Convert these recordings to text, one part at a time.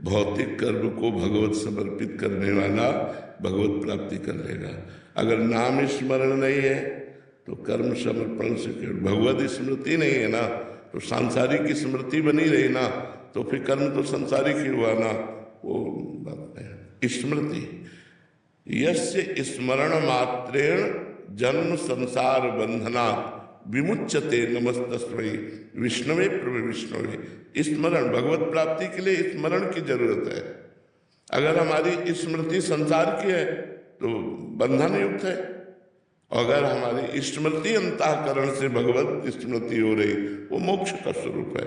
भौतिक कर्म को भगवत समर्पित करने वाला भगवत प्राप्ति कर लेगा। अगर नाम स्मरण नहीं है तो कर्म समर्पण से भगवत स्मृति नहीं है ना, तो सांसारिक स्मृति बनी रही ना, तो फिर कर्म तो सांसारिक ही हुआ ना, वो बात नहीं। स्मृति यस्य स्मरण मात्रेण जन्म संसार बंधनात् विमुच्यते नमस्तस्मै विष्णवे प्रभु विष्णवे। स्मरण भगवत प्राप्ति के लिए स्मरण की जरूरत है। अगर हमारी स्मृति संसार की है तो बंधन युक्त है, अगर हमारी स्मृति अंतःकरण से भगवत स्मृति हो रही वो मोक्ष का स्वरूप है।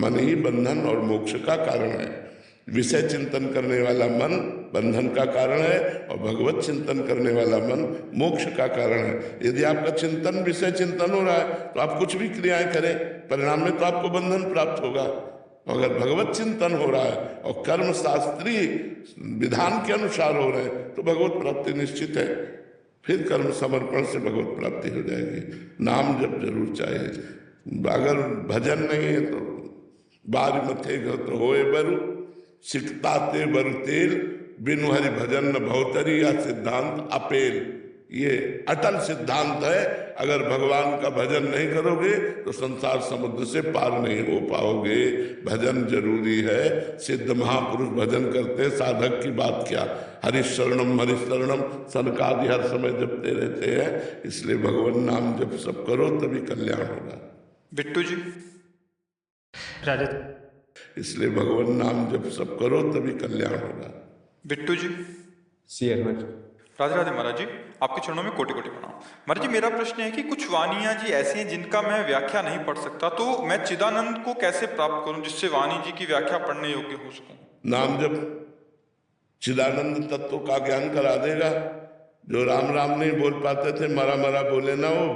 मन ही बंधन और मोक्ष का कारण है। विषय चिंतन करने वाला मन बंधन का कारण है और भगवत चिंतन करने वाला मन मोक्ष का कारण है। यदि आपका चिंतन विषय चिंतन हो रहा है तो आप कुछ भी क्रियाएं करें, परिणाम में तो आपको बंधन प्राप्त होगा। अगर भगवत चिंतन हो रहा है और कर्म शास्त्रीय विधान के अनुसार हो रहे हैं तो भगवत प्राप्ति निश्चित है। फिर कर्म समर्पण से भगवत प्राप्ति हो जाएगी। नाम जब जरूर चाहिए। अगर भजन नहीं है तो बार मथे तो होए बरु सिकता ते बरु तेल बिनु हरि भजन न भवतरी या सिद्धांत अपेल। ये अटल सिद्धांत है। अगर भगवान का भजन नहीं करोगे तो संसार समुद्र से पार नहीं हो पाओगे। भजन जरूरी है। सिद्ध महापुरुष भजन करते, साधक की बात क्या। हरिशरणम हरिशरणम सनकादि हर समय जपते रहते हैं। इसलिए भगवान नाम जप सब करो तभी कल्याण होगा। बिट्टू जी। इसलिए भगवान नाम जप सब करो तभी कल्याण होगा। बिट्टू जी। राधे राधे महाराज जी, आपके चरणों में कोटि कोटि प्रणाम। महाराज जी, मेरा प्रश्न है कि कुछ वाणियां जी ऐसी हैं जिनका मैं व्याख्या नहीं पढ़ सकता, तो मैं चिदानंद को कैसे प्राप्त करूं जिससे वाणी जी की व्याख्या पढ़ने योग्य हो सकूं? नाम जब चिदानंद तत्व का ज्ञान करा देगा। जो राम राम नहीं बोल पाते थे, मरा मरा बोले ना, वो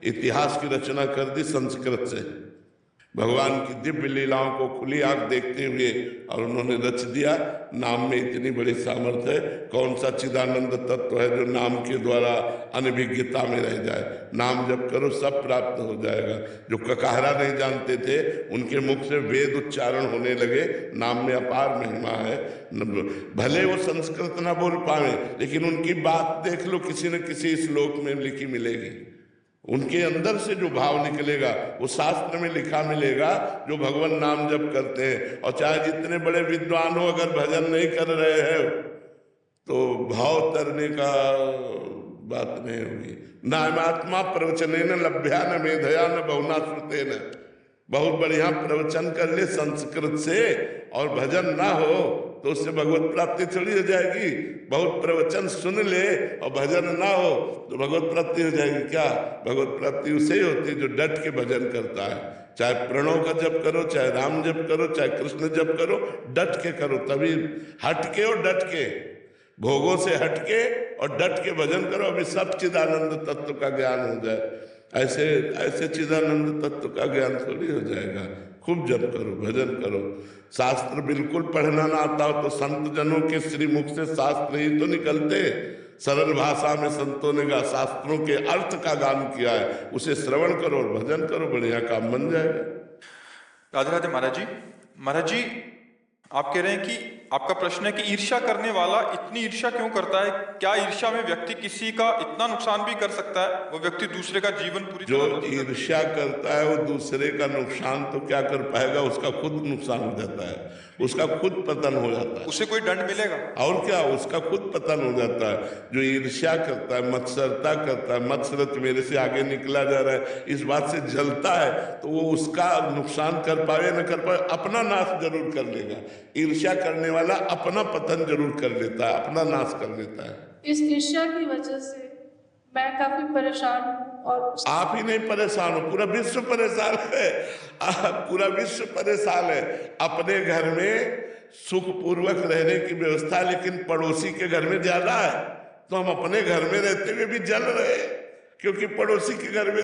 इतिहास की रचना कर दी संस्कृत से। भगवान की दिव्य लीलाओं को खुली आंख देखते हुए और उन्होंने रच दिया। नाम में इतनी बड़ी सामर्थ्य है। कौन सा चिदानंद तत्व है जो नाम के द्वारा अनभिज्ञता में रह जाए। नाम जब करो सब प्राप्त हो जाएगा। जो ककाहरा नहीं जानते थे उनके मुख से वेद उच्चारण होने लगे। नाम में अपार महिमा है। भले वो संस्कृत ना बोल पाए लेकिन उनकी बात देख लो, किसी न किसी श्लोक में लिखी मिलेगी। उनके अंदर से जो भाव निकलेगा वो शास्त्र में लिखा मिलेगा। जो भगवान नाम जप करते हैं, और चाहे जितने बड़े विद्वान हो, अगर भजन नहीं कर रहे हैं तो भाव तरने का बात नहीं होगी। नामात्मा प्रवचनेन लभ्या न मेधया न बहुना श्रुतेन। बहुत बढ़िया प्रवचन कर ले संस्कृत से और भजन ना हो तो उससे भगवत प्राप्ति थोड़ी हो जाएगी। बहुत प्रवचन सुन ले और भजन ना हो तो भगवत प्राप्ति हो जाएगी क्या? भगवत प्राप्ति उसे ही होती है जो डट के भजन करता है। चाहे प्रणव का जप करो, चाहे राम जप करो, चाहे कृष्ण जप करो, डट के करो। तभी हटके और डट के, भोगों से हटके और डट के भजन करो। अभी सब चिदानंद तत्व का ज्ञान हो जाए। ऐसे ऐसे चिदानंद तत्व का ज्ञान थोड़ी हो जाएगा। खूब जप करो, भजन करो। शास्त्र बिल्कुल पढ़ना ना आता हो तो संत जनों के श्रीमुख से शास्त्र ही तो निकलते। सरल भाषा में संतों ने शास्त्रों के अर्थ का गान किया है, उसे श्रवण करो और भजन करो, बढ़िया काम बन जाएगा। राधे राधे महाराज जी। महाराज जी, आप कह रहे हैं कि आपका प्रश्न है कि ईर्ष्या करने वाला इतनी ईर्ष्या क्यों करता है? क्या ईर्ष्या में व्यक्ति किसी का इतना नुकसान भी कर सकता है? वो व्यक्ति दूसरे का जीवन पूरी जो ईर्ष्या करता है वो दूसरे का नुकसान तो क्या कर पाएगा, उसका खुद नुकसान हो जाता है, उसका खुद पतन हो जाता है। उसे कोई दंड मिलेगा? और क्या, उसका खुद पतन हो जाता है। जो ईर्ष्या करता है, मत्सरता करता है, मत्सरत मेरे से आगे निकला जा रहा है, इस बात से जलता है, तो वो उसका नुकसान कर पाए न कर पाए, अपना नाश जरूर कर लेगा। ईर्ष्या करने वाला अपना पतन जरूर कर लेता है, अपना नाश कर लेता है। इस ईर्ष्या की वजह से मैं काफी परेशान हूँ। और आप ही नहीं परेशान हो, पूरा विश्व परेशान है। पूरा विश्व परेशान है। अपने घर में सुख पूर्वक रहने की व्यवस्था, लेकिन पड़ोसी के घर में ज्यादा है। तो हम अपने घर में रहते हुए भी जल रहे, क्योंकि पड़ोसी के घर में